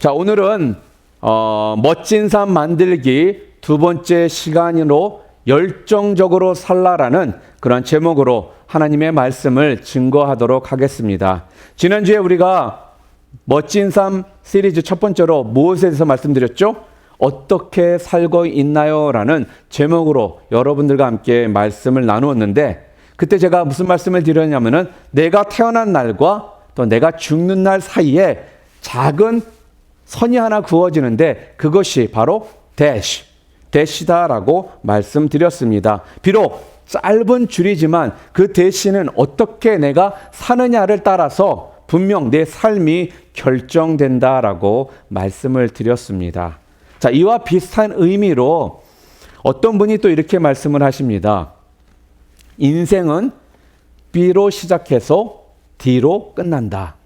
자, 오늘은 멋진 삶 만들기 두 번째 시간으로 열정적으로 살라라는 그런 제목으로 하나님의 말씀을 증거하도록 하겠습니다. 지난주에 우리가 멋진 삶 시리즈 첫 번째로 무엇에 대해서 말씀드렸죠? 어떻게 살고 있나요? 라는 제목으로 여러분들과 함께 말씀을 나누었는데, 그때 제가 무슨 말씀을 드렸냐면은 내가 태어난 날과 또 내가 죽는 날 사이에 작은 선이 하나 그어지는데 그것이 바로 대시다라고 말씀드렸습니다. 비록 짧은 줄이지만 그 대시는 어떻게 내가 사느냐를 따라서 분명 내 삶이 결정된다라고 말씀을 드렸습니다. 자, 이와 비슷한 의미로 어떤 분이 또 이렇게 말씀을 하십니다. 인생은 B로 시작해서 D로 끝난다.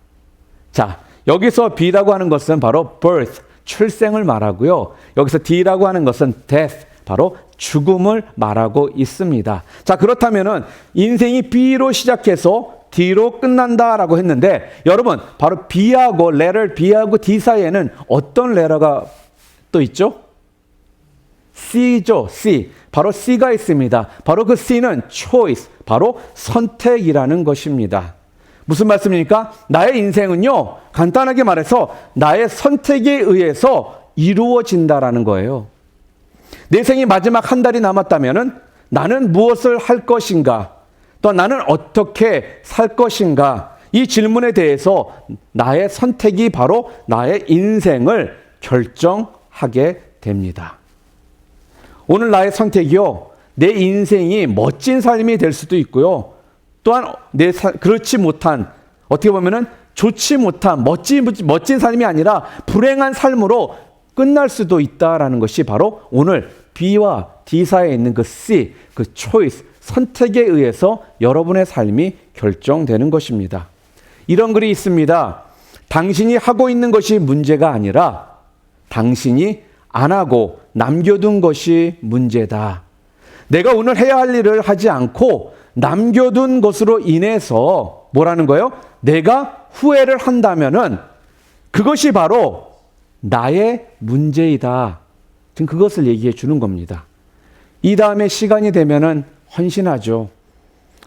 자, 여기서 B라고 하는 것은 바로 birth, 출생을 말하고요. 여기서 D라고 하는 것은 death, 바로 죽음을 말하고 있습니다. 자, 그렇다면은 인생이 B로 시작해서 D로 끝난다라고 했는데, 여러분, 바로 B하고 letter B하고 D 사이에는 어떤 레터가 또 있죠? C죠, C. 바로 C가 있습니다. 바로 그 C는 choice, 바로 선택이라는 것입니다. 무슨 말씀입니까? 나의 인생은요, 간단하게 말해서 나의 선택에 의해서 이루어진다라는 거예요. 내 생이 마지막 한 달이 남았다면은 나는 무엇을 할 것인가? 또 나는 어떻게 살 것인가? 이 질문에 대해서 나의 선택이 바로 나의 인생을 결정하게 됩니다. 오늘 나의 선택이요, 내 인생이 멋진 삶이 될 수도 있고요. 또한 그렇지 못한, 어떻게 보면은 좋지 못한 멋진 삶이 아니라 불행한 삶으로 끝날 수도 있다라는 것이 바로 오늘 B와 D 사이에 있는 그 C, 그 choice, 선택에 의해서 여러분의 삶이 결정되는 것입니다. 이런 글이 있습니다. 당신이 하고 있는 것이 문제가 아니라 당신이 안 하고 남겨둔 것이 문제다. 내가 오늘 해야 할 일을 하지 않고 남겨둔 것으로 인해서 뭐라는 거예요? 내가 후회를 한다면은 그것이 바로 나의 문제이다. 지금 그것을 얘기해 주는 겁니다. 이 다음에 시간이 되면은 헌신하죠.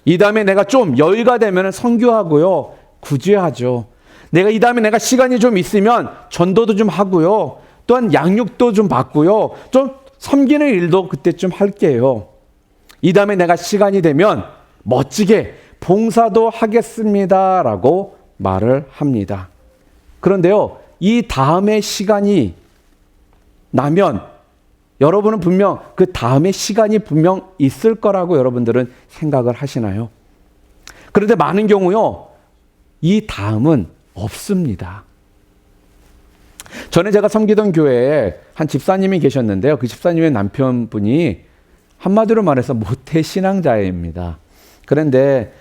이 다음에 내가 좀 여유가 되면은 선교하고요, 구제하죠. 이 다음에 내가 시간이 좀 있으면 전도도 좀 하고요, 또한 양육도 좀 받고요, 좀 섬기는 일도 그때 좀 할게요. 이 다음에 내가 시간이 되면 멋지게 봉사도 하겠습니다라고 말을 합니다. 그런데요, 이 다음에 시간이 나면 여러분은 분명 그 다음에 시간이 분명 있을 거라고 여러분들은 생각을 하시나요? 그런데 많은 경우요, 이 다음은 없습니다. 전에 제가 섬기던 교회에 한 집사님이 계셨는데요. 그 집사님의 남편분이 한마디로 말해서 모태신앙자입니다. 그런데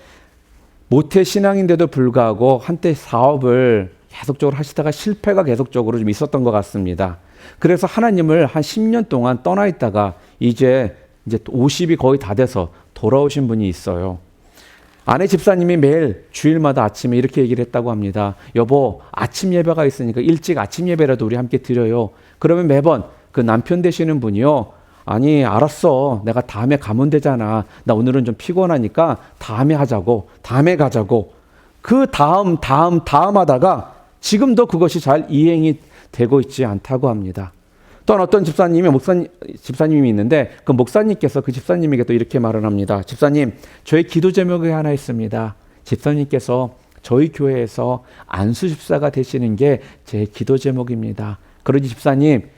모태신앙인데도 불구하고 한때 사업을 계속적으로 하시다가 실패가 계속적으로 좀 있었던 것 같습니다. 그래서 하나님을 한 10년 동안 떠나 있다가 이제 50이 거의 다 돼서 돌아오신 분이 있어요. 아내 집사님이 매일 주일마다 아침에 이렇게 얘기를 했다고 합니다. 여보, 아침 예배가 있으니까 일찍 아침 예배라도 우리 함께 드려요. 그러면 매번 그 남편 되시는 분이요, 아니 알았어, 내가 다음에 가면 되잖아, 나 오늘은 좀 피곤하니까 다음에 하자고, 다음에 가자고, 그 다음 하다가 지금도 그것이 잘 이행이 되고 있지 않다고 합니다. 또한 어떤 집사님이 있는데 그 목사님께서 그 집사님에게 또 이렇게 말을 합니다. 집사님, 저희 기도 제목이 하나 있습니다. 집사님께서 저희 교회에서 안수 집사가 되시는 게 제 기도 제목입니다. 그러니 집사님,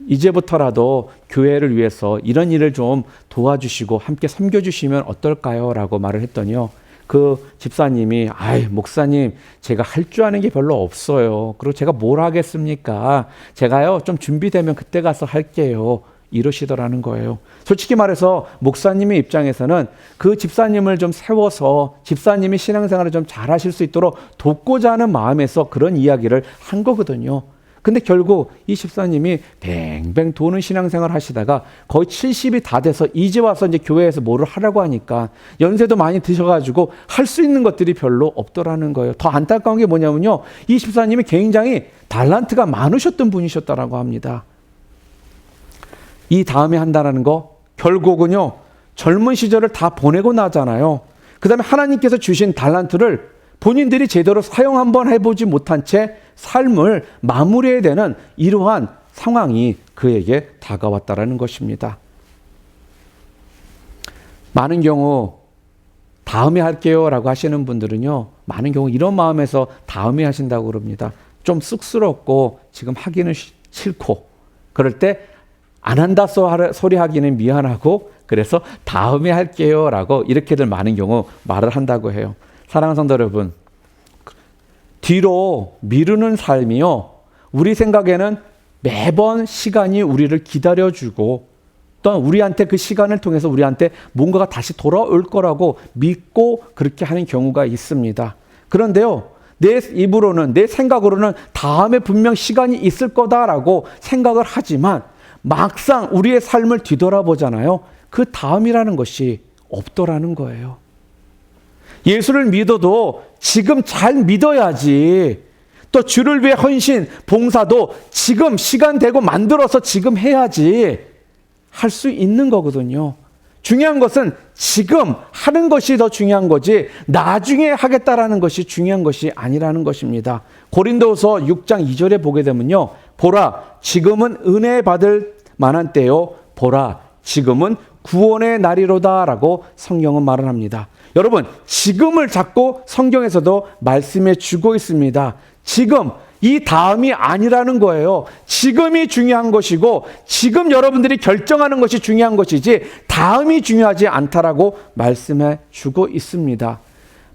이제부터라도 교회를 위해서 이런 일을 좀 도와주시고 함께 섬겨주시면 어떨까요? 라고 말을 했더니요, 그 집사님이, 목사님, 제가 할 줄 아는 게 별로 없어요. 그리고 제가 뭘 하겠습니까? 제가요, 좀 준비되면 그때 가서 할게요. 이러시더라는 거예요. 솔직히 말해서 목사님의 입장에서는 그 집사님을 좀 세워서 집사님이 신앙생활을 좀 잘하실 수 있도록 돕고자 하는 마음에서 그런 이야기를 한 거거든요. 근데 결국 이 집사님이 뱅뱅 도는 신앙생활 하시다가 거의 70이 다 돼서 이제 와서 이제 교회에서 뭐를 하라고 하니까 연세도 많이 드셔가지고 할 수 있는 것들이 별로 없더라는 거예요. 더 안타까운 게 뭐냐면요. 이 집사님이 굉장히 달란트가 많으셨던 분이셨다라고 합니다. 이 다음에 한다는 거 결국은요. 젊은 시절을 다 보내고 나잖아요. 그 다음에 하나님께서 주신 달란트를 본인들이 제대로 사용 한번 해보지 못한 채 삶을 마무리해야 되는 이러한 상황이 그에게 다가왔다라는 것입니다. 많은 경우 다음에 할게요 라고 하시는 분들은요. 많은 경우 이런 마음에서 다음에 하신다고 그럽니다. 좀 쑥스럽고 지금 하기는 싫고 그럴 때 안 한다 소리 하기는 미안하고 그래서 다음에 할게요 라고 이렇게들 많은 경우 말을 한다고 해요. 사랑하는 성도 여러분, 뒤로 미루는 삶이요. 우리 생각에는 매번 시간이 우리를 기다려주고 또한 우리한테 그 시간을 통해서 우리한테 뭔가가 다시 돌아올 거라고 믿고 그렇게 하는 경우가 있습니다. 그런데요. 내 입으로는 내 생각으로는 다음에 분명 시간이 있을 거다라고 생각을 하지만 막상 우리의 삶을 뒤돌아보잖아요. 그 다음이라는 것이 없더라는 거예요. 예수를 믿어도 지금 잘 믿어야지. 또 주를 위해 헌신, 봉사도 지금 시간 되고 만들어서 지금 해야지 할 수 있는 거거든요. 중요한 것은 지금 하는 것이 더 중요한 거지 나중에 하겠다라는 것이 중요한 것이 아니라는 것입니다. 고린도서 6장 2절에 보게 되면요. 보라, 지금은 은혜 받을 만한 때요. 보라, 지금은 구원의 날이로다 라고 성경은 말을 합니다. 여러분, 지금을 자꾸 성경에서도 말씀해 주고 있습니다. 지금, 이 다음이 아니라는 거예요. 지금이 중요한 것이고 지금 여러분들이 결정하는 것이 중요한 것이지 다음이 중요하지 않다라고 말씀해 주고 있습니다.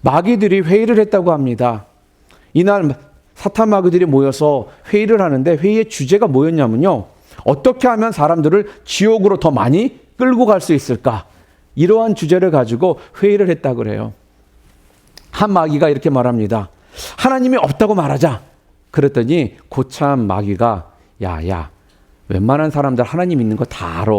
마귀들이 회의를 했다고 합니다. 이날 사탄 마귀들이 모여서 회의를 하는데 회의의 주제가 뭐였냐면요. 어떻게 하면 사람들을 지옥으로 더 많이 끌고 갈 수 있을까? 이러한 주제를 가지고 회의를 했다고 그래요. 한 마귀가 이렇게 말합니다. 하나님이 없다고 말하자. 그랬더니 고참 마귀가 야 웬만한 사람들 하나님 있는 거 다 알아.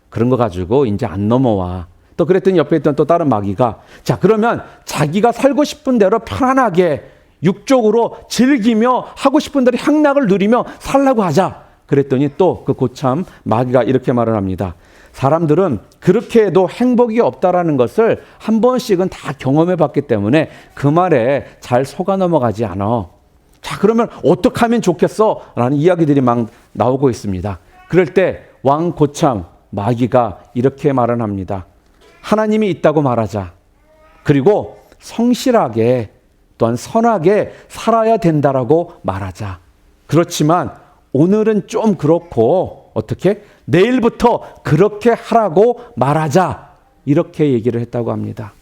그런 거 가지고 이제 안 넘어와. 또 그랬더니 옆에 있던 또 다른 마귀가 자 그러면 자기가 살고 싶은 대로 편안하게 육적으로 즐기며 하고 싶은 대로 향락을 누리며 살라고 하자. 그랬더니 또 그 고참 마귀가 이렇게 말을 합니다. 사람들은 그렇게 해도 행복이 없다라는 것을 한 번씩은 다 경험해 봤기 때문에 그 말에 잘 속아 넘어가지 않아. 자, 그러면 어떻게 하면 좋겠어? 라는 이야기들이 막 나오고 있습니다. 그럴 때 왕 고참 마귀가 이렇게 말을 합니다. 하나님이 있다고 말하자. 그리고 성실하게 또한 선하게 살아야 된다라고 말하자. 그렇지만 오늘은 좀 그렇고 어떻게? 내일부터 그렇게 하라고 말하자. 이렇게 얘기를 했다고 합니다.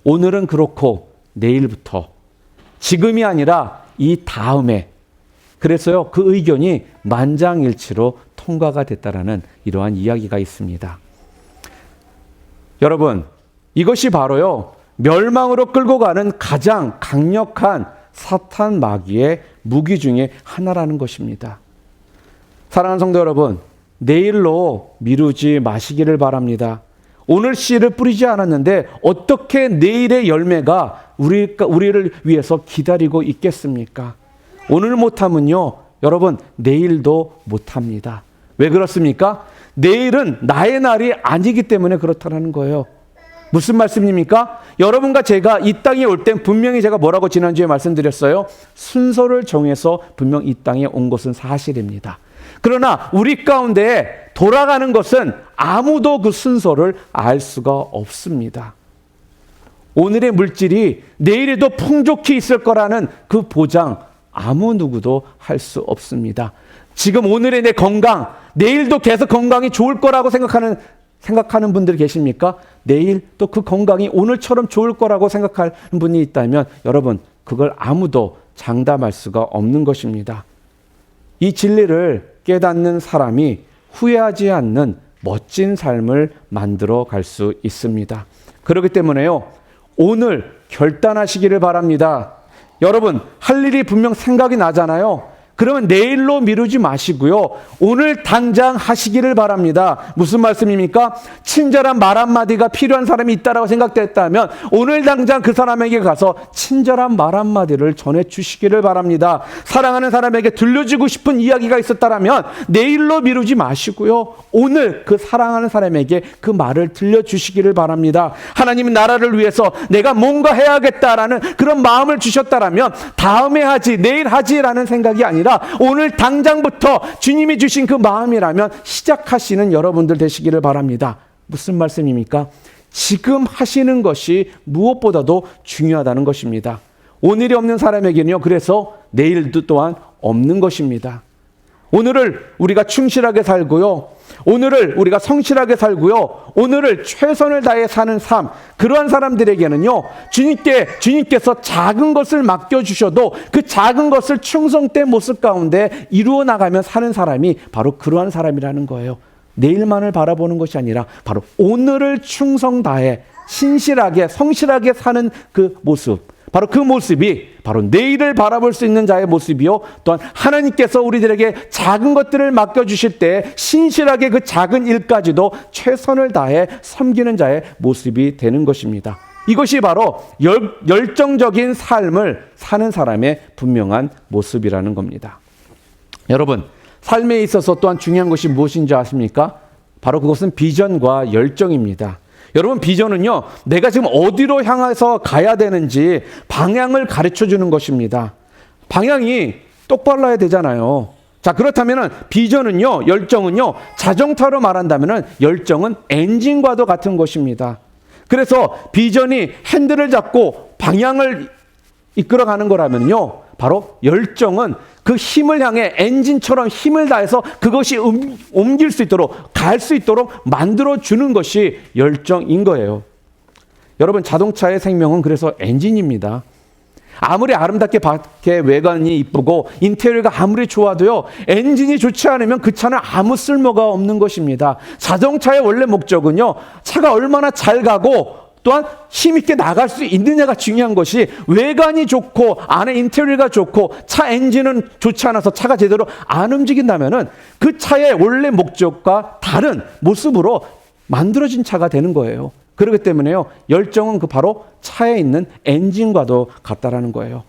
오늘은 그렇고 내일부터. 지금이 아니라 이 다음에. 그래서요, 그 의견이 만장일치로 통과가 됐다라는 이러한 이야기가 있습니다. 여러분, 이것이 바로요, 멸망으로 끌고 가는 가장 강력한 사탄 마귀의 무기 중에 하나라는 것입니다. 사랑하는 성도 여러분, 내일로 미루지 마시기를 바랍니다. 오늘 씨를 뿌리지 않았는데 어떻게 내일의 열매가 우리를 위해서 기다리고 있겠습니까? 오늘 못하면요, 여러분 내일도 못합니다. 왜 그렇습니까? 내일은 나의 날이 아니기 때문에 그렇다는 거예요. 무슨 말씀입니까? 여러분과 제가 이 땅에 올 땐 분명히 제가 뭐라고 지난주에 말씀드렸어요? 순서를 정해서 분명 이 땅에 온 것은 사실입니다. 그러나 우리 가운데 돌아가는 것은 아무도 그 순서를 알 수가 없습니다. 오늘의 물질이 내일에도 풍족히 있을 거라는 그 보장 아무 누구도 할 수 없습니다. 지금 오늘의 내 건강, 내일도 계속 건강이 좋을 거라고 생각하는 분들 계십니까? 내일 또 그 건강이 오늘처럼 좋을 거라고 생각하는 분이 있다면 여러분, 그걸 아무도 장담할 수가 없는 것입니다. 이 진리를 깨닫는 사람이 후회하지 않는 멋진 삶을 만들어 갈 수 있습니다. 그렇기 때문에요, 오늘 결단하시기를 바랍니다. 여러분, 할 일이 분명 생각이 나잖아요. 그러면 내일로 미루지 마시고요. 오늘 당장 하시기를 바랍니다. 무슨 말씀입니까? 친절한 말 한마디가 필요한 사람이 있다라고 생각됐다면 오늘 당장 그 사람에게 가서 친절한 말 한마디를 전해주시기를 바랍니다. 사랑하는 사람에게 들려주고 싶은 이야기가 있었다면 내일로 미루지 마시고요. 오늘 그 사랑하는 사람에게 그 말을 들려주시기를 바랍니다. 하나님은 나라를 위해서 내가 뭔가 해야겠다라는 그런 마음을 주셨다라면 다음에 하지, 내일 하지라는 생각이 아니라 오늘 당장부터 주님이 주신 그 마음이라면 시작하시는 여러분들 되시기를 바랍니다. 무슨 말씀입니까? 지금 하시는 것이 무엇보다도 중요하다는 것입니다. 오늘이 없는 사람에게는요, 그래서 내일도 또한 없는 것입니다. 오늘을 우리가 충실하게 살고요. 오늘을 우리가 성실하게 살고요. 오늘을 최선을 다해 사는 삶, 그러한 사람들에게는요, 주님께서 작은 것을 맡겨주셔도 그 작은 것을 충성된 모습 가운데 이루어 나가며 사는 사람이 바로 그러한 사람이라는 거예요. 내일만을 바라보는 것이 아니라 바로 오늘을 충성 다해 신실하게 성실하게 사는 그 모습, 바로 그 모습이 바로 내일을 바라볼 수 있는 자의 모습이요, 또한 하나님께서 우리들에게 작은 것들을 맡겨주실 때 신실하게 그 작은 일까지도 최선을 다해 섬기는 자의 모습이 되는 것입니다. 이것이 바로 열정적인 삶을 사는 사람의 분명한 모습이라는 겁니다. 여러분, 삶에 있어서 또한 중요한 것이 무엇인지 아십니까? 바로 그것은 비전과 열정입니다. 여러분, 비전은요, 내가 지금 어디로 향해서 가야 되는지 방향을 가르쳐 주는 것입니다. 방향이 똑바로 야 되잖아요. 자, 그렇다면 비전은요, 열정은요, 자동차로 말한다면 열정은 엔진과도 같은 것입니다. 그래서 비전이 핸들을 잡고 방향을 이끌어가는 거라면요, 바로 열정은 그 힘을 향해 엔진처럼 힘을 다해서 그것이 옮길 수 있도록, 갈 수 있도록 만들어주는 것이 열정인 거예요. 여러분, 자동차의 생명은 그래서 엔진입니다. 아무리 아름답게 밖에 외관이 이쁘고 인테리어가 아무리 좋아도요, 엔진이 좋지 않으면 그 차는 아무 쓸모가 없는 것입니다. 자동차의 원래 목적은요, 차가 얼마나 잘 가고 또한 힘있게 나갈 수 있느냐가 중요한 것이, 외관이 좋고 안에 인테리어가 좋고 차 엔진은 좋지 않아서 차가 제대로 안 움직인다면 그 차의 원래 목적과 다른 모습으로 만들어진 차가 되는 거예요. 그렇기 때문에요, 열정은 그 바로 차에 있는 엔진과도 같다라는 거예요.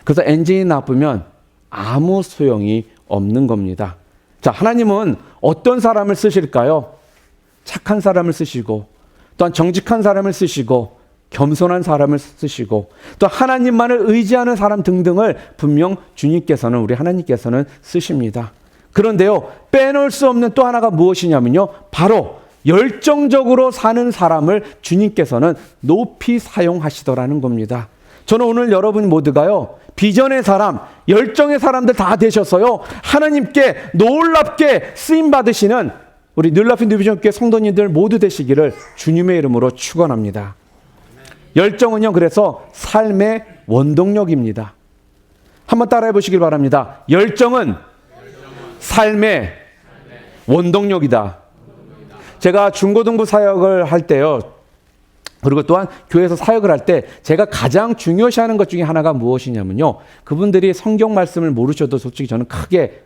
그래서 엔진이 나쁘면 아무 소용이 없는 겁니다. 자, 하나님은 어떤 사람을 쓰실까요? 착한 사람을 쓰시고, 또한 정직한 사람을 쓰시고, 겸손한 사람을 쓰시고, 또 하나님만을 의지하는 사람 등등을 분명 주님께서는, 우리 하나님께서는 쓰십니다. 그런데요, 빼놓을 수 없는 또 하나가 무엇이냐면요, 바로 열정적으로 사는 사람을 주님께서는 높이 사용하시더라는 겁니다. 저는 오늘 여러분 모두가요, 비전의 사람, 열정의 사람들 다 되셔서요, 하나님께 놀랍게 쓰임받으시는 우리 뉴라핀 뉴비전교회 성도님들 모두 되시기를 주님의 이름으로 축원합니다. 열정은요, 그래서 삶의 원동력입니다. 한번 따라해 보시길 바랍니다. 열정은 삶의 원동력이다. 제가 중고등부 사역을 할 때요, 그리고 또한 교회에서 사역을 할 때 제가 가장 중요시하는 것 중에 하나가 무엇이냐면요, 그분들이 성경 말씀을 모르셔도 솔직히 저는 크게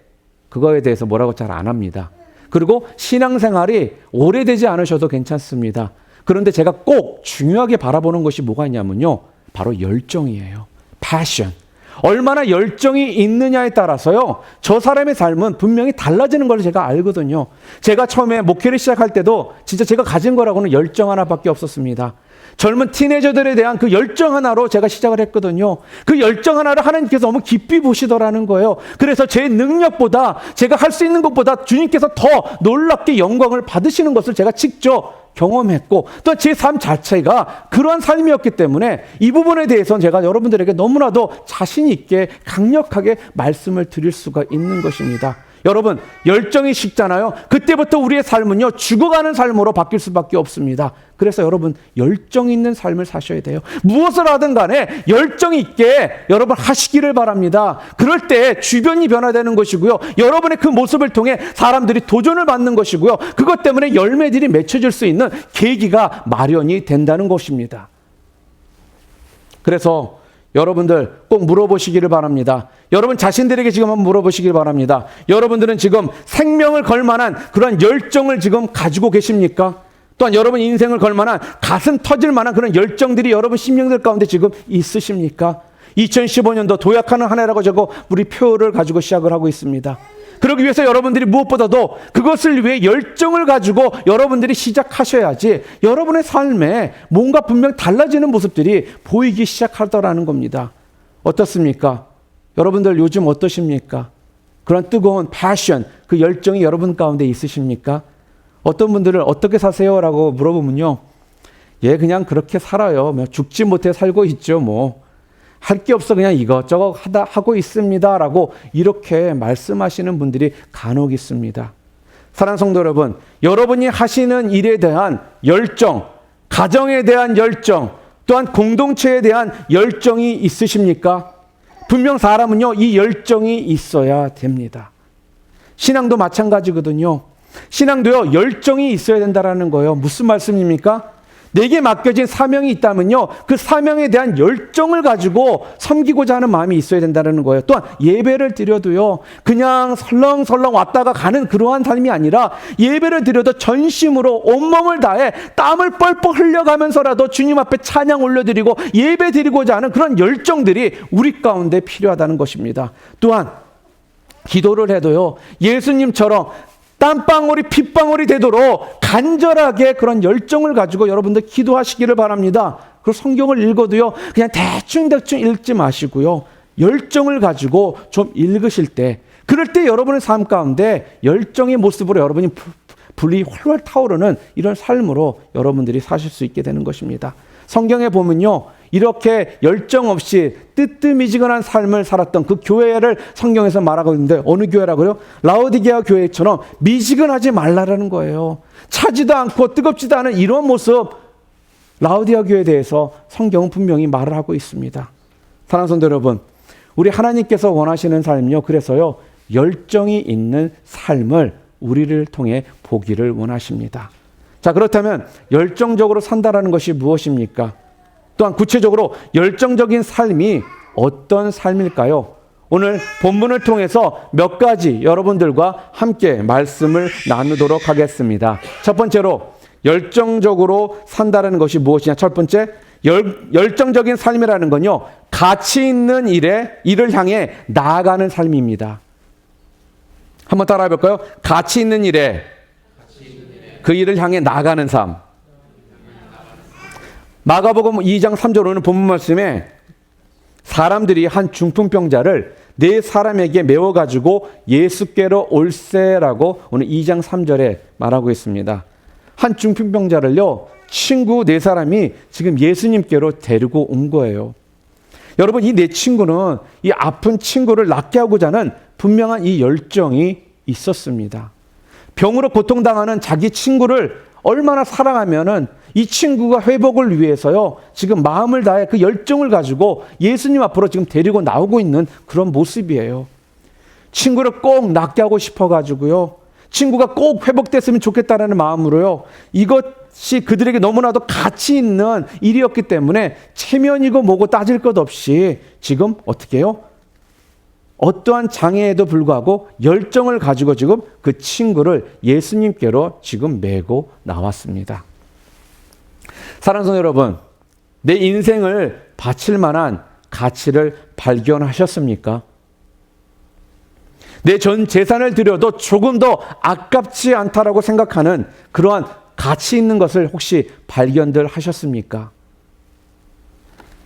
그거에 대해서 뭐라고 잘 안 합니다. 그리고 신앙생활이 오래되지 않으셔도 괜찮습니다. 그런데 제가 꼭 중요하게 바라보는 것이 뭐가 있냐면요, 바로 열정이에요. 패션. 얼마나 열정이 있느냐에 따라서요, 저 사람의 삶은 분명히 달라지는 걸 제가 알거든요. 제가 처음에 목회를 시작할 때도 진짜 제가 가진 거라고는 열정 하나밖에 없었습니다. 젊은 티네이저들에 대한 그 열정 하나로 제가 시작을 했거든요. 그 열정 하나를 하나님께서 너무 깊이 보시더라는 거예요. 그래서 제 능력보다, 제가 할 수 있는 것보다 주님께서 더 놀랍게 영광을 받으시는 것을 제가 직접 경험했고, 또 제 삶 자체가 그러한 삶이었기 때문에 이 부분에 대해서는 제가 여러분들에게 너무나도 자신 있게 강력하게 말씀을 드릴 수가 있는 것입니다. 여러분, 열정이 식잖아요. 그때부터 우리의 삶은요, 죽어가는 삶으로 바뀔 수밖에 없습니다. 그래서 여러분, 열정 있는 삶을 사셔야 돼요. 무엇을 하든 간에 열정 있게 여러분 하시기를 바랍니다. 그럴 때 주변이 변화되는 것이고요, 여러분의 그 모습을 통해 사람들이 도전을 받는 것이고요, 그것 때문에 열매들이 맺혀질 수 있는 계기가 마련이 된다는 것입니다. 그래서 여러분들 꼭 물어보시기를 바랍니다. 여러분 자신들에게 지금 한번 물어보시길 바랍니다. 여러분들은 지금 생명을 걸 만한 그런 열정을 지금 가지고 계십니까? 또한 여러분 인생을 걸 만한 가슴 터질 만한 그런 열정들이 여러분 심령들 가운데 지금 있으십니까? 2015년도 도약하는 한 해라고 저거 우리 표를 가지고 시작을 하고 있습니다. 그러기 위해서 여러분들이 무엇보다도 그것을 위해 열정을 가지고 여러분들이 시작하셔야지 여러분의 삶에 뭔가 분명 달라지는 모습들이 보이기 시작하더라는 겁니다. 어떻습니까? 여러분들 요즘 어떠십니까? 그런 뜨거운 패션, 그 열정이 여러분 가운데 있으십니까? 어떤 분들을 어떻게 사세요? 라고 물어보면요. 예, 그냥 그렇게 살아요. 죽지 못해 살고 있죠, 뭐. 할 게 없어 그냥 이것저것 하고 있습니다. 라고 이렇게 말씀하시는 분들이 간혹 있습니다. 사랑하는 성도 여러분, 여러분이 하시는 일에 대한 열정, 가정에 대한 열정, 또한 공동체에 대한 열정이 있으십니까? 분명 사람은요, 이 열정이 있어야 됩니다. 신앙도 마찬가지거든요. 신앙도요, 열정이 있어야 된다는 거예요. 무슨 말씀입니까? 내게 맡겨진 사명이 있다면요, 그 사명에 대한 열정을 가지고 섬기고자 하는 마음이 있어야 된다는 거예요. 또한 예배를 드려도요, 그냥 설렁설렁 왔다가 가는 그러한 삶이 아니라 예배를 드려도 전심으로 온몸을 다해 땀을 뻘뻘 흘려가면서라도 주님 앞에 찬양 올려드리고 예배 드리고자 하는 그런 열정들이 우리 가운데 필요하다는 것입니다. 또한 기도를 해도요, 예수님처럼 땀방울이 핏방울이 되도록 간절하게 그런 열정을 가지고 여러분들 기도하시기를 바랍니다. 그리고 성경을 읽어도요, 그냥 대충 읽지 마시고요, 열정을 가지고 좀 읽으실 때, 그럴 때 여러분의 삶 가운데 열정의 모습으로 여러분이 불이 활활 타오르는 이런 삶으로 여러분들이 사실 수 있게 되는 것입니다. 성경에 보면요, 이렇게 열정 없이 뜨뜻미지근한 삶을 살았던 그 교회를 성경에서 말하고 있는데, 어느 교회라고요? 라오디게아 교회처럼 미지근하지 말라라는 거예요. 차지도 않고 뜨겁지도 않은 이런 모습, 라오디게아 교회에 대해서 성경은 분명히 말을 하고 있습니다. 사랑하는 성도 여러분, 우리 하나님께서 원하시는 삶이요, 그래서요, 열정이 있는 삶을 우리를 통해 보기를 원하십니다. 자, 그렇다면 열정적으로 산다라는 것이 무엇입니까? 또한 구체적으로 열정적인 삶이 어떤 삶일까요? 오늘 본문을 통해서 몇 가지 여러분들과 함께 말씀을 나누도록 하겠습니다. 첫 번째로 열정적으로 산다는 것이 무엇이냐? 첫 번째, 열정적인 삶이라는 건요, 가치 있는 일을 향해 나아가는 삶입니다. 한번 따라해 볼까요? 가치 있는 일에 그 일을 향해 나아가는 삶. 마가복음 2장 3절 오늘 본문 말씀에 사람들이 한 중풍병자를 네 사람에게 메워가지고 예수께로 올세라고 오늘 2장 3절에 말하고 있습니다. 한 중풍병자를요, 친구 네 사람이 지금 예수님께로 데리고 온 거예요. 여러분, 이 네 친구는 이 아픈 친구를 낫게 하고자 하는 분명한 이 열정이 있었습니다. 병으로 고통당하는 자기 친구를 얼마나 사랑하면은 이 친구가 회복을 위해서요, 지금 마음을 다해 그 열정을 가지고 예수님 앞으로 지금 데리고 나오고 있는 그런 모습이에요. 친구를 꼭 낫게 하고 싶어가지고요, 친구가 꼭 회복됐으면 좋겠다라는 마음으로요, 이것이 그들에게 너무나도 가치 있는 일이었기 때문에 체면이고 뭐고 따질 것 없이 지금 어떻게 해요? 어떠한 장애에도 불구하고 열정을 가지고 지금 그 친구를 예수님께로 지금 메고 나왔습니다. 사랑하는 성도 여러분, 내 인생을 바칠 만한 가치를 발견하셨습니까? 내 전 재산을 들여도 조금 더 아깝지 않다라고 생각하는 그러한 가치 있는 것을 혹시 발견들 하셨습니까?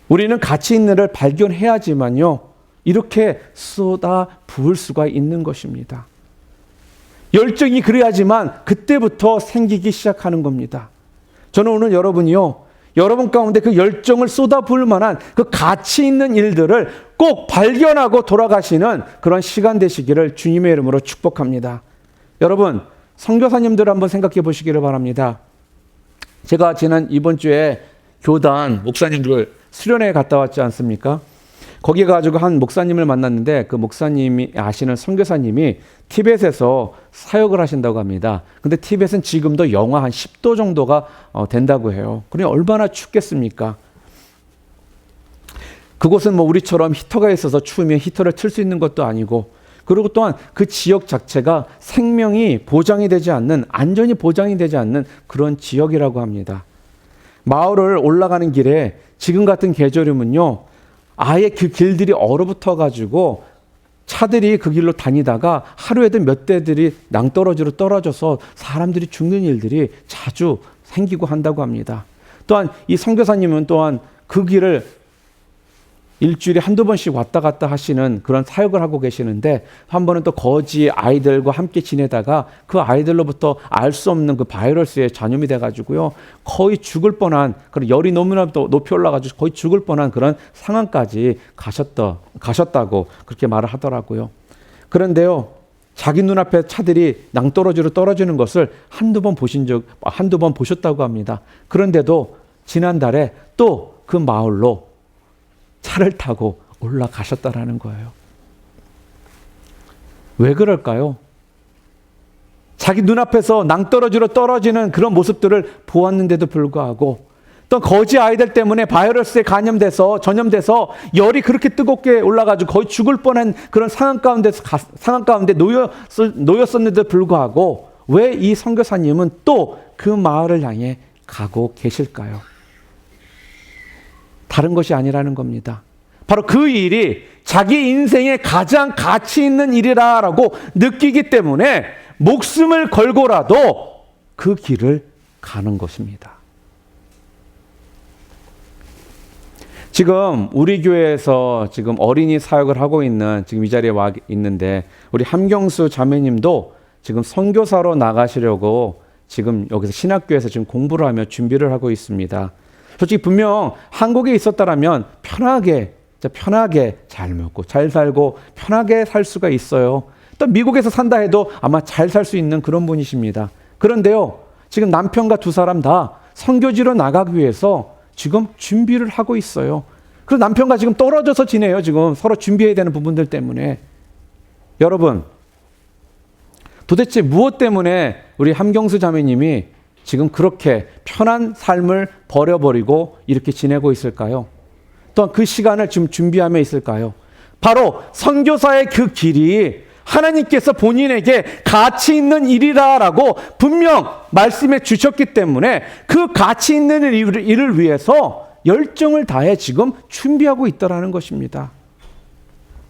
우리는 가치 있는 일을 발견해야지만요, 이렇게 쏟아 부을 수가 있는 것입니다. 열정이 그래야지만 그때부터 생기기 시작하는 겁니다. 저는 오늘 여러분이요, 여러분 가운데 그 열정을 쏟아 부을 만한 그 가치 있는 일들을 꼭 발견하고 돌아가시는 그런 시간 되시기를 주님의 이름으로 축복합니다. 여러분, 선교사님들 한번 생각해 보시기를 바랍니다. 제가 이번 주에 교단 목사님들 수련회에 갔다 왔지 않습니까? 거기 가지고 한 목사님을 만났는데, 그 목사님이 아시는 선교사님이 티벳에서 사역을 하신다고 합니다. 근데 티벳은 지금도 영하 한 10도 정도가 된다고 해요. 그러니 얼마나 춥겠습니까? 그곳은 뭐 우리처럼 히터가 있어서 추우면 히터를 틀 수 있는 것도 아니고, 그리고 또한 그 지역 자체가 생명이 보장이 되지 않는, 안전이 보장이 되지 않는 그런 지역이라고 합니다. 마을을 올라가는 길에 지금 같은 계절이면요, 아예 그 길들이 얼어붙어 가지고 차들이 그 길로 다니다가 하루에도 몇 대들이 낭떠러지로 떨어져서 사람들이 죽는 일들이 자주 생기고 한다고 합니다. 또한 이 선교사님은 또한 그 길을 일주일에 한두 번씩 왔다 갔다 하시는 그런 사역을 하고 계시는데, 한 번은 또 거지 아이들과 함께 지내다가 그 아이들로부터 알 수 없는 그 바이러스에 전염이 돼가지고요, 거의 죽을 뻔한, 그런 열이 너무나 높이 올라가지고 거의 죽을 뻔한 그런 상황까지 가셨다고 그렇게 말을 하더라고요. 그런데요, 자기 눈앞에 차들이 낭떠러지로 떨어지는 것을 한두 번 보셨다고 합니다. 그런데도 지난달에 또 그 마을로 차를 타고 올라가셨다라는 거예요. 왜 그럴까요? 자기 눈앞에서 낭떠러지로 떨어지는 그런 모습들을 보았는데도 불구하고, 또 거지 아이들 때문에 바이러스에 전염돼서 열이 그렇게 뜨겁게 올라가지고 거의 죽을 뻔한 그런 상황 가운데 놓였었는데도 불구하고, 왜 이 선교사님은 또 그 마을을 향해 가고 계실까요? 다른 것이 아니라는 겁니다. 바로 그 일이 자기 인생에 가장 가치 있는 일이라고 느끼기 때문에 목숨을 걸고라도 그 길을 가는 것입니다. 지금 우리 교회에서 지금 어린이 사역을 하고 있는, 지금 이 자리에 와 있는데, 우리 함경수 자매님도 지금 선교사로 나가시려고 지금 여기서 신학교에서 지금 공부를 하며 준비를 하고 있습니다. 솔직히 분명 한국에 있었다라면 편하게 잘 먹고 잘 살고 편하게 살 수가 있어요. 또 미국에서 산다 해도 아마 잘 살 수 있는 그런 분이십니다. 그런데요, 지금 남편과 두 사람 다 선교지로 나가기 위해서 지금 준비를 하고 있어요. 그래서 남편과 지금 떨어져서 지내요. 지금 서로 준비해야 되는 부분들 때문에. 여러분, 도대체 무엇 때문에 우리 함경수 자매님이 지금 그렇게 편한 삶을 버려버리고 이렇게 지내고 있을까요? 또한 그 시간을 지금 준비하며 있을까요? 바로 선교사의 그 길이 하나님께서 본인에게 가치 있는 일이라고 분명 말씀해 주셨기 때문에 그 가치 있는 일을 위해서 열정을 다해 지금 준비하고 있다는 것입니다.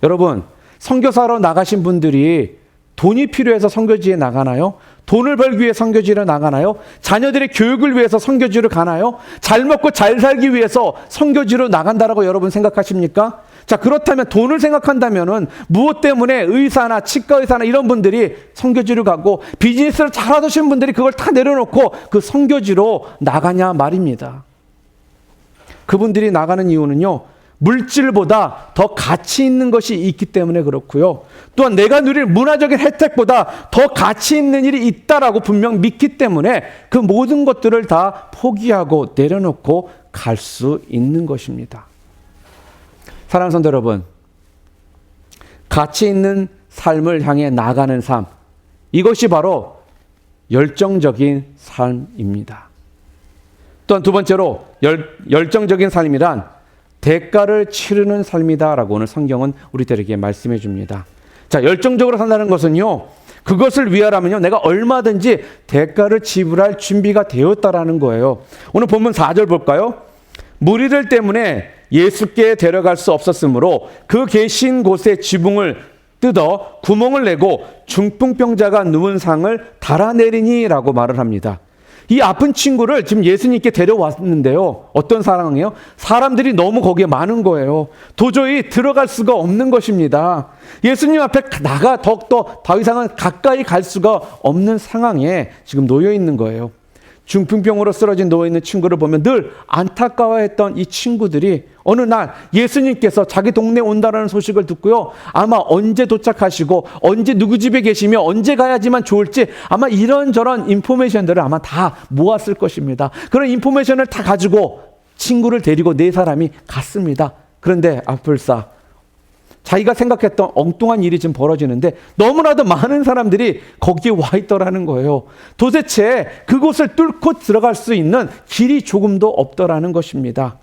여러분, 선교사로 나가신 분들이 돈이 필요해서 선교지에 나가나요? 돈을 벌기 위해 선교지로 나가나요? 자녀들의 교육을 위해서 선교지로 가나요? 잘 먹고 잘 살기 위해서 선교지로 나간다라고 여러분 생각하십니까? 자, 그렇다면 돈을 생각한다면은 무엇 때문에 의사나 치과 의사나 이런 분들이 선교지로 가고 비즈니스를 잘하시는 분들이 그걸 다 내려놓고 그 선교지로 나가냐 말입니다. 그분들이 나가는 이유는요, 물질보다 더 가치 있는 것이 있기 때문에 그렇고요. 또한 내가 누릴 문화적인 혜택보다 더 가치 있는 일이 있다라고 분명 믿기 때문에 그 모든 것들을 다 포기하고 내려놓고 갈 수 있는 것입니다. 사랑하는 성도 여러분, 가치 있는 삶을 향해 나가는 삶, 이것이 바로 열정적인 삶입니다. 또한 두 번째로 열정적인 삶이란 대가를 치르는 삶이다라고 오늘 성경은 우리들에게 말씀해 줍니다. 자, 열정적으로 산다는 것은요, 그것을 위하라면요, 내가 얼마든지 대가를 지불할 준비가 되었다라는 거예요. 오늘 본문 4절 볼까요? 무리들 때문에 예수께 데려갈 수 없었으므로 그 계신 곳에 지붕을 뜯어 구멍을 내고 중풍병자가 누운 상을 달아내리니라고 말을 합니다. 이 아픈 친구를 지금 예수님께 데려왔는데요, 어떤 상황이에요? 사람들이 너무 거기에 많은 거예요. 도저히 들어갈 수가 없는 것입니다. 예수님 앞에 더 이상은 가까이 갈 수가 없는 상황에 지금 놓여 있는 거예요. 중풍병으로 쓰러진 누워있는 친구를 보면 늘 안타까워했던 이 친구들이 어느 날 예수님께서 자기 동네에 온다는 소식을 듣고요, 아마 언제 도착하시고 언제 누구 집에 계시며 언제 가야지만 좋을지 아마 이런저런 인포메이션들을 아마 다 모았을 것입니다. 그런 인포메이션을 다 가지고 친구를 데리고 네 사람이 갔습니다. 그런데 앞불사 자기가 생각했던 엉뚱한 일이 지금 벌어지는데 너무나도 많은 사람들이 거기에 와 있더라는 거예요. 도대체 그곳을 뚫고 들어갈 수 있는 길이 조금도 없더라는 것입니다.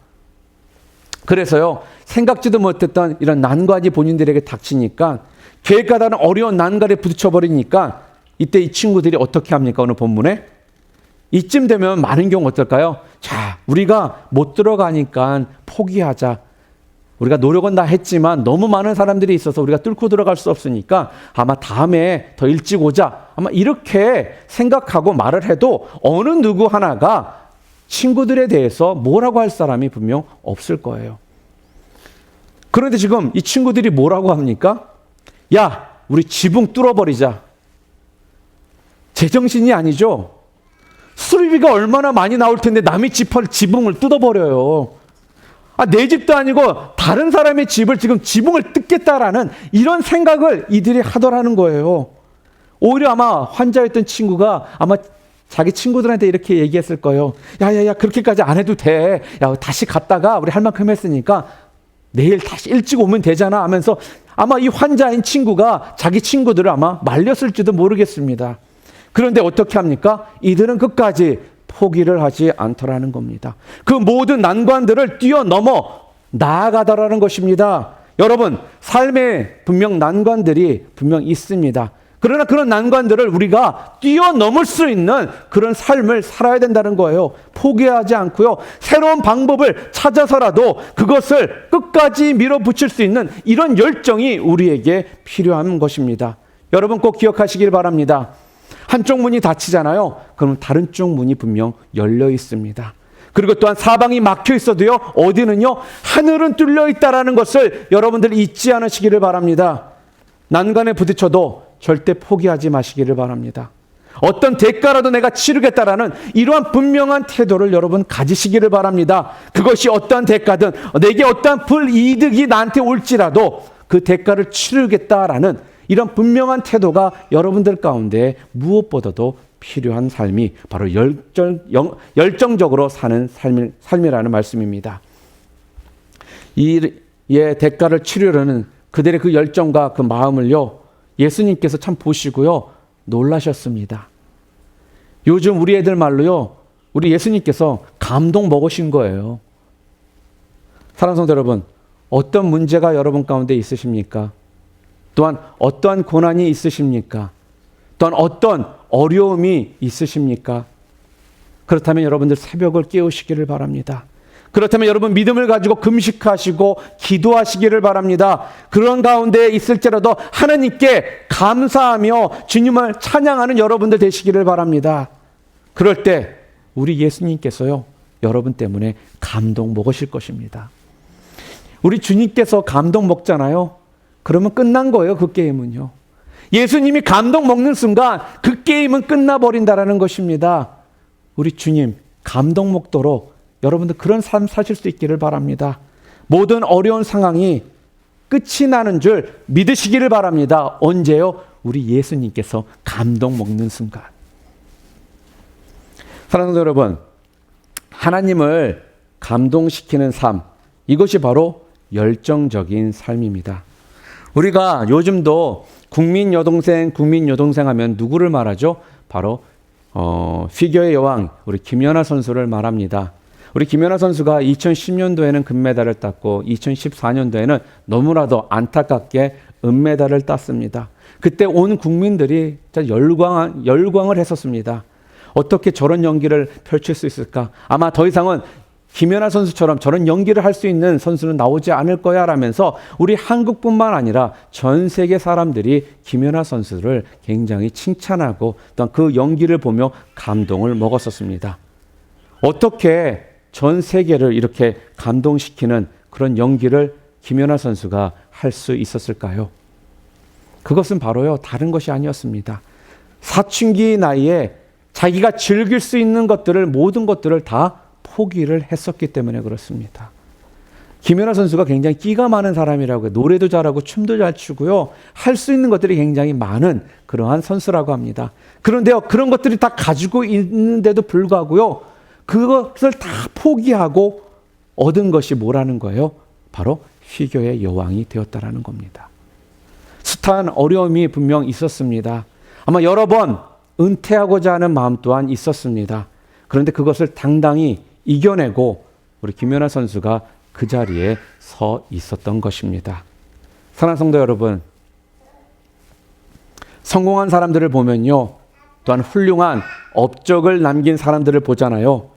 그래서요, 생각지도 못했던 이런 난관이 본인들에게 닥치니까 계획과 다른 어려운 난관에 부딪혀버리니까 이때 이 친구들이 어떻게 합니까? 오늘 본문에 이쯤 되면 많은 경우 어떨까요? 자, 우리가 못 들어가니까 포기하자. 우리가 노력은 다 했지만 너무 많은 사람들이 있어서 우리가 뚫고 들어갈 수 없으니까 아마 다음에 더 일찍 오자. 아마 이렇게 생각하고 말을 해도 어느 누구 하나가 친구들에 대해서 뭐라고 할 사람이 분명 없을 거예요. 그런데 지금 이 친구들이 뭐라고 합니까? 야, 우리 지붕 뚫어버리자. 제정신이 아니죠. 수리비가 얼마나 많이 나올 텐데 남의 지붕을 뜯어버려요. 내 집도 아니고 다른 사람의 집을 지금 지붕을 뜯겠다라는 이런 생각을 이들이 하더라는 거예요. 오히려 아마 환자였던 친구가 아마 자기 친구들한테 이렇게 얘기했을 거예요. 야야야, 그렇게까지 안 해도 돼. 야, 다시 갔다가 우리 할 만큼 했으니까 내일 다시 일찍 오면 되잖아 하면서 아마 이 환자인 친구가 자기 친구들을 아마 말렸을지도 모르겠습니다. 그런데 어떻게 합니까? 이들은 끝까지 포기를 하지 않더라는 겁니다. 그 모든 난관들을 뛰어넘어 나아가더라는 것입니다. 여러분, 삶에 분명 난관들이 분명 있습니다. 그러나 그런 난관들을 우리가 뛰어넘을 수 있는 그런 삶을 살아야 된다는 거예요. 포기하지 않고요. 새로운 방법을 찾아서라도 그것을 끝까지 밀어붙일 수 있는 이런 열정이 우리에게 필요한 것입니다. 여러분 꼭 기억하시길 바랍니다. 한쪽 문이 닫히잖아요. 그럼 다른 쪽 문이 분명 열려 있습니다. 그리고 또한 사방이 막혀 있어도요, 어디는요, 하늘은 뚫려 있다라는 것을 여러분들 잊지 않으시기를 바랍니다. 난관에 부딪혀도 절대 포기하지 마시기를 바랍니다. 어떤 대가라도 내가 치르겠다라는 이러한 분명한 태도를 여러분 가지시기를 바랍니다. 그것이 어떠한 대가든 내게 어떠한 불이득이 나한테 올지라도 그 대가를 치르겠다라는 이런 분명한 태도가 여러분들 가운데 무엇보다도 필요한 삶이 바로 열정적으로 사는 삶이라는 말씀입니다. 이의 대가를 치르려는 그들의 그 열정과 그 마음을요, 예수님께서 참 보시고요, 놀라셨습니다. 요즘 우리 애들 말로요, 우리 예수님께서 감동 먹으신 거예요. 사랑하는 성도 여러분, 어떤 문제가 여러분 가운데 있으십니까? 또한 어떠한 고난이 있으십니까? 또한 어떤 어려움이 있으십니까? 그렇다면 여러분들 새벽을 깨우시기를 바랍니다. 그렇다면 여러분 믿음을 가지고 금식하시고 기도하시기를 바랍니다. 그런 가운데 있을지라도 하나님께 감사하며 주님을 찬양하는 여러분들 되시기를 바랍니다. 그럴 때 우리 예수님께서요, 여러분 때문에 감동 먹으실 것입니다. 우리 주님께서 감동 먹잖아요. 그러면 끝난 거예요, 그 게임은요. 예수님이 감동 먹는 순간 그 게임은 끝나버린다라는 것입니다. 우리 주님 감동 먹도록 여러분들 그런 삶 사실 수 있기를 바랍니다. 모든 어려운 상황이 끝이 나는 줄 믿으시기를 바랍니다. 언제요? 우리 예수님께서 감동 먹는 순간. 사랑하는 여러분, 하나님을 감동시키는 삶, 이것이 바로 열정적인 삶입니다. 우리가 요즘도 국민 여동생 하면 누구를 말하죠? 바로 피겨의 여왕 우리 김연아 선수를 말합니다. 우리 김연아 선수가 2010년도에는 금메달을 땄고 2014년도에는 너무나도 안타깝게 은메달을 땄습니다. 그때 온 국민들이 열광을 했었습니다. 어떻게 저런 연기를 펼칠 수 있을까? 아마 더 이상은 김연아 선수처럼 저런 연기를 할 수 있는 선수는 나오지 않을 거야 라면서 우리 한국뿐만 아니라 전 세계 사람들이 김연아 선수를 굉장히 칭찬하고 또한 그 연기를 보며 감동을 먹었었습니다. 어떻게 전 세계를 이렇게 감동시키는 그런 연기를 김연아 선수가 할 수 있었을까요? 그것은 바로요, 다른 것이 아니었습니다. 사춘기 나이에 자기가 즐길 수 있는 것들을, 모든 것들을 다 포기를 했었기 때문에 그렇습니다. 김연아 선수가 굉장히 끼가 많은 사람이라고 해요. 노래도 잘하고 춤도 잘 추고요. 할 수 있는 것들이 굉장히 많은 그러한 선수라고 합니다. 그런데요, 그런 것들이 다 가지고 있는데도 불구하고요, 그것을 다 포기하고 얻은 것이 뭐라는 거예요? 바로 피겨의 여왕이 되었다라는 겁니다. 숱한 어려움이 분명 있었습니다. 아마 여러 번 은퇴하고자 하는 마음 또한 있었습니다. 그런데 그것을 당당히 이겨내고 우리 김연아 선수가 그 자리에 서 있었던 것입니다. 사랑하는 성도 여러분, 성공한 사람들을 보면요, 또한 훌륭한 업적을 남긴 사람들을 보잖아요.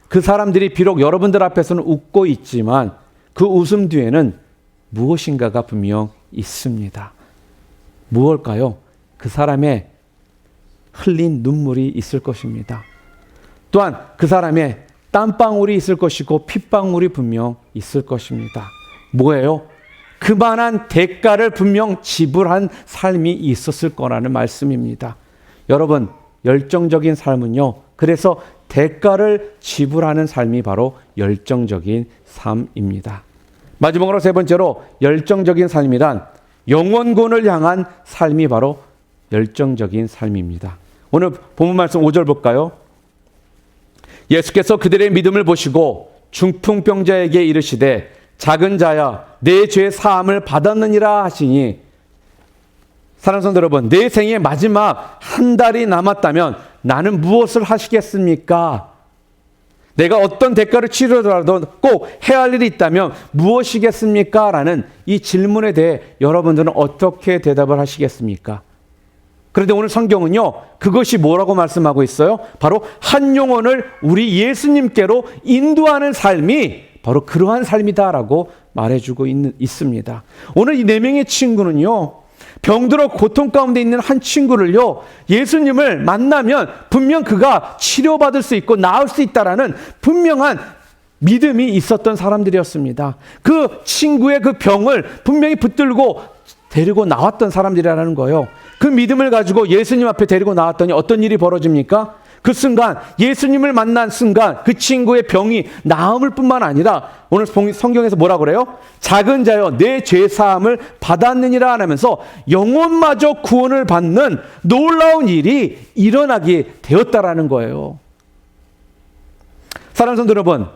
그 사람들이 비록 여러분들 앞에서는 웃고 있지만 그 웃음 뒤에는 무엇인가가 분명 있습니다. 무엇일까요? 그 사람의 흘린 눈물이 있을 것입니다. 또한 그 사람의 땀방울이 있을 것이고 핏방울이 분명 있을 것입니다. 뭐예요? 그만한 대가를 분명 지불한 삶이 있었을 거라는 말씀입니다. 여러분, 열정적인 삶은요, 그래서 대가를 지불하는 삶이 바로 열정적인 삶입니다. 마지막으로 세 번째로 열정적인 삶이란 영혼군을 향한 삶이 바로 열정적인 삶입니다. 오늘 본문 말씀 5절 볼까요? 예수께서 그들의 믿음을 보시고 중풍병자에게 이르시되 작은 자야 내 죄 사함을 받았느니라 하시니, 사랑하는 성도 여러분, 내 생의 마지막 한 달이 남았다면 나는 무엇을 하시겠습니까? 내가 어떤 대가를 치르더라도 꼭 해야 할 일이 있다면 무엇이겠습니까? 라는 이 질문에 대해 여러분들은 어떻게 대답을 하시겠습니까? 그런데 오늘 성경은요, 그것이 뭐라고 말씀하고 있어요? 바로 한 영혼을 우리 예수님께로 인도하는 삶이 바로 그러한 삶이다라고 말해주고 있습니다. 오늘 이 4명의 친구는요, 병들어 고통 가운데 있는 한 친구를요, 예수님을 만나면 분명 그가 치료받을 수 있고 나을 수 있다라는 분명한 믿음이 있었던 사람들이었습니다. 그 친구의 그 병을 분명히 붙들고 데리고 나왔던 사람들이라는 거예요. 그 믿음을 가지고 예수님 앞에 데리고 나왔더니 어떤 일이 벌어집니까? 그 순간, 예수님을 만난 순간 그 친구의 병이 나음을 뿐만 아니라 오늘 성경에서 뭐라 그래요? 작은 자여 내 죄사함을 받았느니라 하면서 영혼마저 구원을 받는 놀라운 일이 일어나게 되었다라는 거예요. 사랑하는 성도 여러분,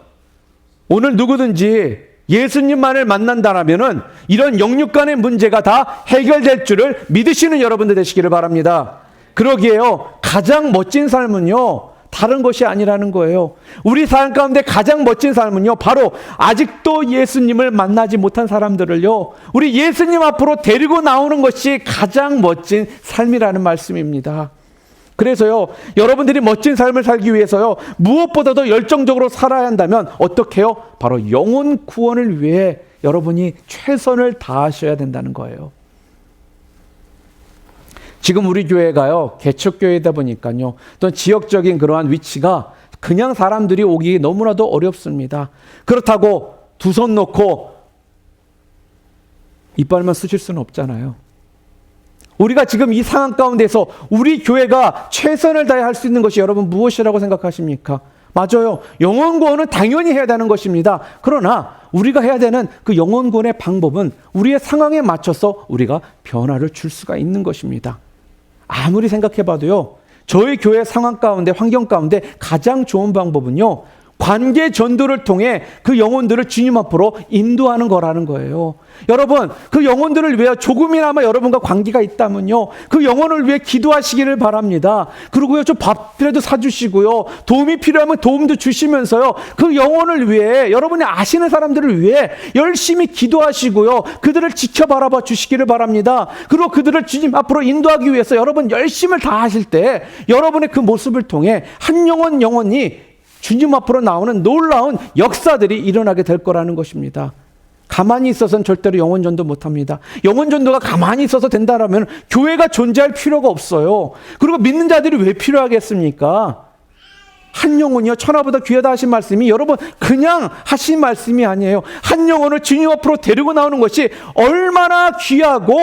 오늘 누구든지 예수님만을 만난다라면은 이런 영육간의 문제가 다 해결될 줄을 믿으시는 여러분들 되시기를 바랍니다. 그러기에요, 가장 멋진 삶은요, 다른 것이 아니라는 거예요. 우리 삶 가운데 가장 멋진 삶은요, 바로 아직도 예수님을 만나지 못한 사람들을요, 우리 예수님 앞으로 데리고 나오는 것이 가장 멋진 삶이라는 말씀입니다. 그래서요, 여러분들이 멋진 삶을 살기 위해서요, 무엇보다도 열정적으로 살아야 한다면 어떻게 해요? 바로 영혼 구원을 위해 여러분이 최선을 다하셔야 된다는 거예요. 지금 우리 교회가요, 개척교회이다 보니까요, 또 지역적인 그러한 위치가 그냥 사람들이 오기 너무나도 어렵습니다. 그렇다고 두 손 놓고 이빨만 쑤실 수는 없잖아요. 우리가 지금 이 상황 가운데서 우리 교회가 최선을 다해 할 수 있는 것이 여러분 무엇이라고 생각하십니까? 맞아요. 영혼 구원은 당연히 해야 되는 것입니다. 그러나 우리가 해야 되는 그 영혼 구원의 방법은 우리의 상황에 맞춰서 우리가 변화를 줄 수가 있는 것입니다. 아무리 생각해 봐도요, 저희 교회 상황 가운데, 환경 가운데 가장 좋은 방법은요, 관계 전도를 통해 그 영혼들을 주님 앞으로 인도하는 거라는 거예요. 여러분, 그 영혼들을 위해 조금이나마 여러분과 관계가 있다면요, 그 영혼을 위해 기도하시기를 바랍니다. 그리고요, 좀 밥이라도 사주시고요, 도움이 필요하면 도움도 주시면서요, 그 영혼을 위해, 여러분이 아시는 사람들을 위해 열심히 기도하시고요, 그들을 지켜 바라봐 주시기를 바랍니다. 그리고 그들을 주님 앞으로 인도하기 위해서 여러분 열심을 다하실 때 여러분의 그 모습을 통해 한 영혼이 주님 앞으로 나오는 놀라운 역사들이 일어나게 될 거라는 것입니다. 가만히 있어서는 절대로 영혼 전도 못합니다. 영혼 전도가 가만히 있어서 된다라면 교회가 존재할 필요가 없어요. 그리고 믿는 자들이 왜 필요하겠습니까? 한 영혼이요, 천하보다 귀하다 하신 말씀이 여러분 그냥 하신 말씀이 아니에요. 한 영혼을 주님 앞으로 데리고 나오는 것이 얼마나 귀하고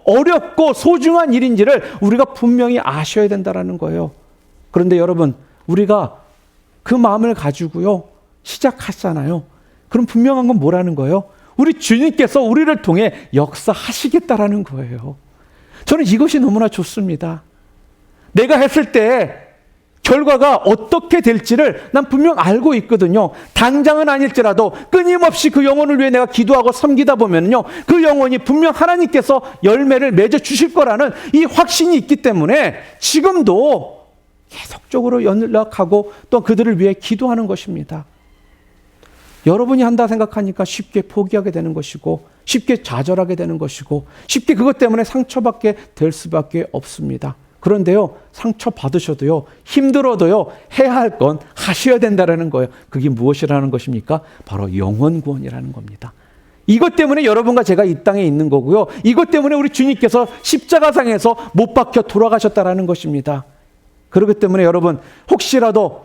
어렵고 소중한 일인지를 우리가 분명히 아셔야 된다는 거예요. 그런데 여러분, 우리가 그 마음을 가지고요, 시작하잖아요. 그럼 분명한 건 뭐라는 거예요? 우리 주님께서 우리를 통해 역사하시겠다라는 거예요. 저는 이것이 너무나 좋습니다. 내가 했을 때 결과가 어떻게 될지를 난 분명 알고 있거든요. 당장은 아닐지라도 끊임없이 그 영혼을 위해 내가 기도하고 섬기다 보면요, 그 영혼이 분명 하나님께서 열매를 맺어 주실 거라는 이 확신이 있기 때문에 지금도 계속적으로 연락하고 또 그들을 위해 기도하는 것입니다. 여러분이 한다 생각하니까 쉽게 포기하게 되는 것이고 쉽게 좌절하게 되는 것이고 쉽게 그것 때문에 상처받게 될 수밖에 없습니다. 그런데요, 상처받으셔도요, 힘들어도요, 해야 할 건 하셔야 된다는 거예요. 그게 무엇이라는 것입니까? 바로 영혼 구원이라는 겁니다. 이것 때문에 여러분과 제가 이 땅에 있는 거고요. 이것 때문에 우리 주님께서 십자가상에서 못 박혀 돌아가셨다라는 것입니다. 그렇기 때문에 여러분, 혹시라도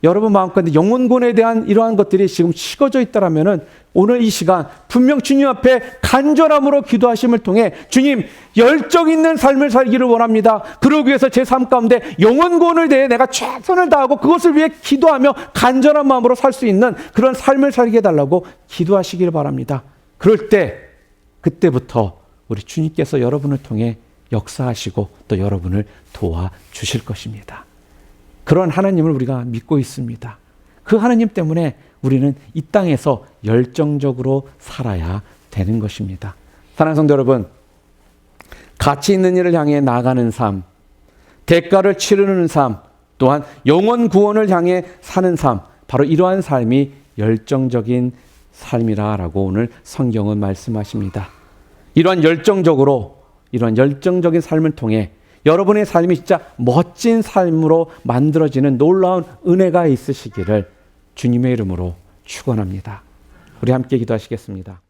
여러분 마음가운데 영혼구원에 대한 이러한 것들이 지금 식어져 있다라면은 오늘 이 시간 분명 주님 앞에 간절함으로 기도하심을 통해 주님, 열정 있는 삶을 살기를 원합니다. 그러기 위해서 제 삶 가운데 영혼구원을 대해 내가 최선을 다하고 그것을 위해 기도하며 간절한 마음으로 살 수 있는 그런 삶을 살게 해달라고 기도하시길 바랍니다. 그럴 때 그때부터 우리 주님께서 여러분을 통해 역사하시고 또 여러분을 도와주실 것입니다. 그런 하나님을 우리가 믿고 있습니다. 그 하나님 때문에 우리는 이 땅에서 열정적으로 살아야 되는 것입니다. 사랑하는 성도 여러분, 가치 있는 일을 향해 나아가는 삶, 대가를 치르는 삶, 또한 영혼 구원을 향해 사는 삶, 바로 이러한 삶이 열정적인 삶이라고 오늘 성경은 말씀하십니다. 이러한 열정적인 삶을 통해 여러분의 삶이 진짜 멋진 삶으로 만들어지는 놀라운 은혜가 있으시기를 주님의 이름으로 축원합니다. 우리 함께 기도하시겠습니다.